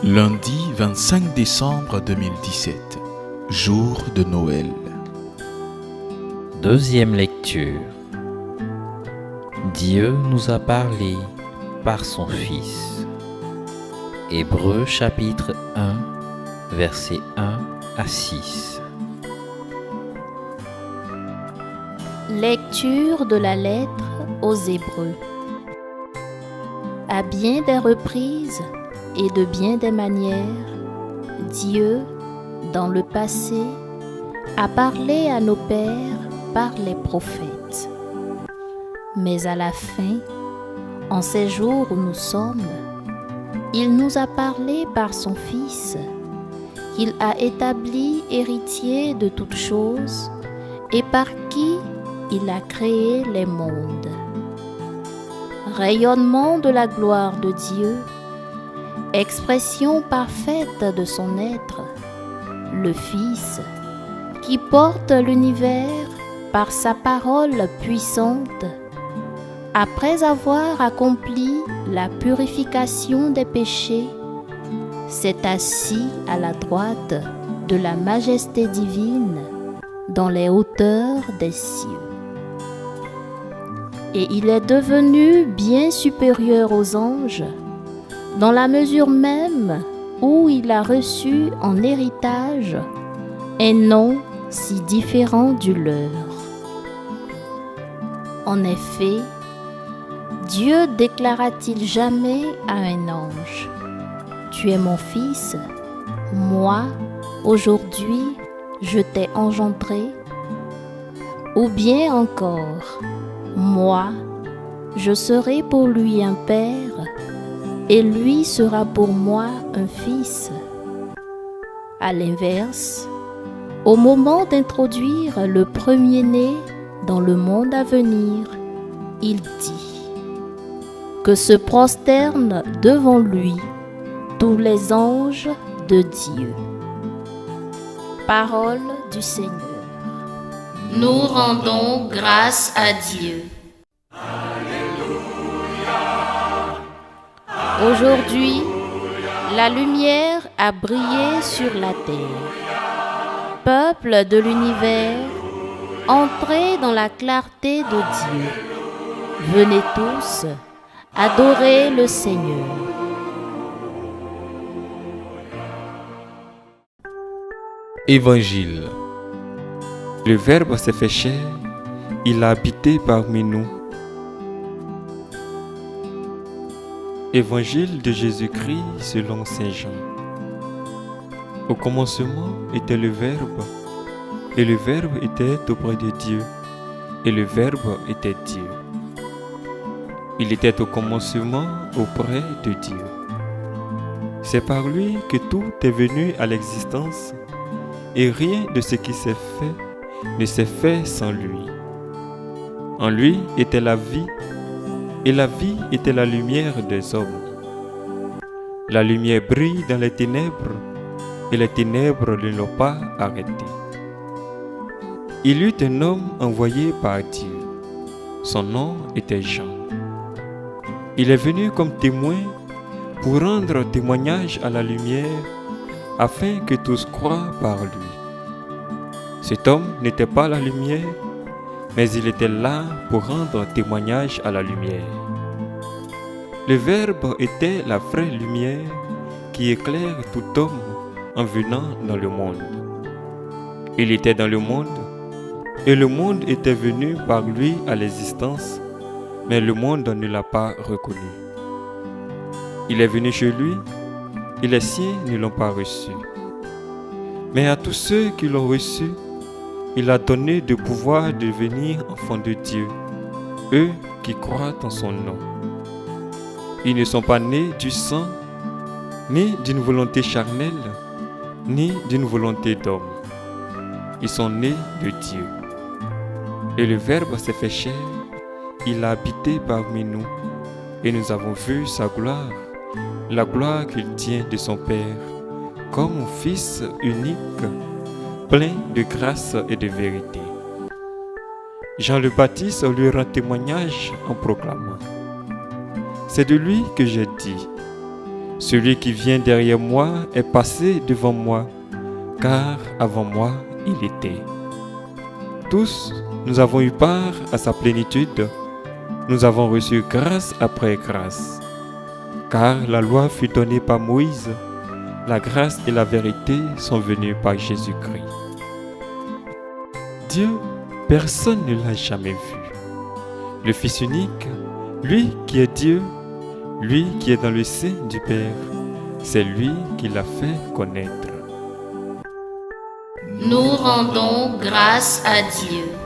Lundi 25 décembre 2017, jour de Noël. Deuxième lecture. Dieu nous a parlé par son Fils. Hébreux chapitre 1, versets 1 à 6. Lecture de la lettre aux Hébreux. À bien des reprises et de bien des manières, Dieu, dans le passé, a parlé à nos pères par les prophètes. Mais à la fin, en ces jours où nous sommes, il nous a parlé par son Fils, qu'il a établi héritier de toutes choses et par qui il a créé les mondes. Rayonnement de la gloire de Dieu, expression parfaite de son être, le Fils, qui porte l'univers par sa parole puissante, après avoir accompli la purification des péchés, s'est assis à la droite de la majesté divine dans les hauteurs des cieux. Et il est devenu bien supérieur aux anges, dans la mesure même où il a reçu en héritage un nom si différent du leur. En effet, Dieu déclara-t-il jamais à un ange : « Tu es mon fils, moi, aujourd'hui, je t'ai engendré » ou bien encore : « Moi, je serai pour lui un père, et lui sera pour moi un fils » ? À l'inverse, au moment d'introduire le premier-né dans le monde à venir, il dit que se prosternent devant lui tous les anges de Dieu. Parole du Seigneur. Nous rendons grâce à Dieu. Aujourd'hui, la lumière a brillé sur la terre. Peuple de l'univers, entrez dans la clarté de Dieu. Venez tous adorer le Seigneur. Évangile. Le Verbe s'est fait chair, il a habité parmi nous. Évangile de Jésus-Christ selon Saint Jean. Au commencement était le Verbe, et le Verbe était auprès de Dieu, et le Verbe était Dieu. Il était au commencement auprès de Dieu. C'est par lui que tout est venu à l'existence, et rien de ce qui s'est fait ne s'est fait sans lui. En lui était la vie, et la vie était la lumière des hommes. La lumière brille dans les ténèbres, et les ténèbres ne l'ont pas arrêté. Il eut un homme envoyé par Dieu. Son nom était Jean. Il est venu comme témoin pour rendre témoignage à la lumière, afin que tous croient par lui. Cet homme n'était pas la lumière, mais il était là pour rendre témoignage à la lumière. Le Verbe était la vraie lumière qui éclaire tout homme en venant dans le monde. Il était dans le monde, et le monde était venu par lui à l'existence, mais le monde ne l'a pas reconnu. Il est venu chez lui, et les siens ne l'ont pas reçu. Mais à tous ceux qui l'ont reçu, il a donné de pouvoir de devenir enfants de Dieu, eux qui croient en son nom. Ils ne sont pas nés du sang, ni d'une volonté charnelle, ni d'une volonté d'homme. Ils sont nés de Dieu. Et le Verbe s'est fait chair, il a habité parmi nous, et nous avons vu sa gloire, la gloire qu'il tient de son Père, comme un Fils unique, plein de grâce et de vérité. Jean le Baptiste lui rend témoignage en proclamant : c'est de lui que j'ai dit : Celui qui vient derrière moi est passé devant moi, car avant moi, il était. Tous, nous avons eu part à sa plénitude. Nous avons reçu grâce après grâce. Car la loi fut donnée par Moïse, la grâce et la vérité sont venues par Jésus-Christ. Dieu, personne ne l'a jamais vu. Le Fils unique, lui qui est Dieu, lui qui est dans le sein du Père, c'est lui qui l'a fait connaître. Nous rendons grâce à Dieu.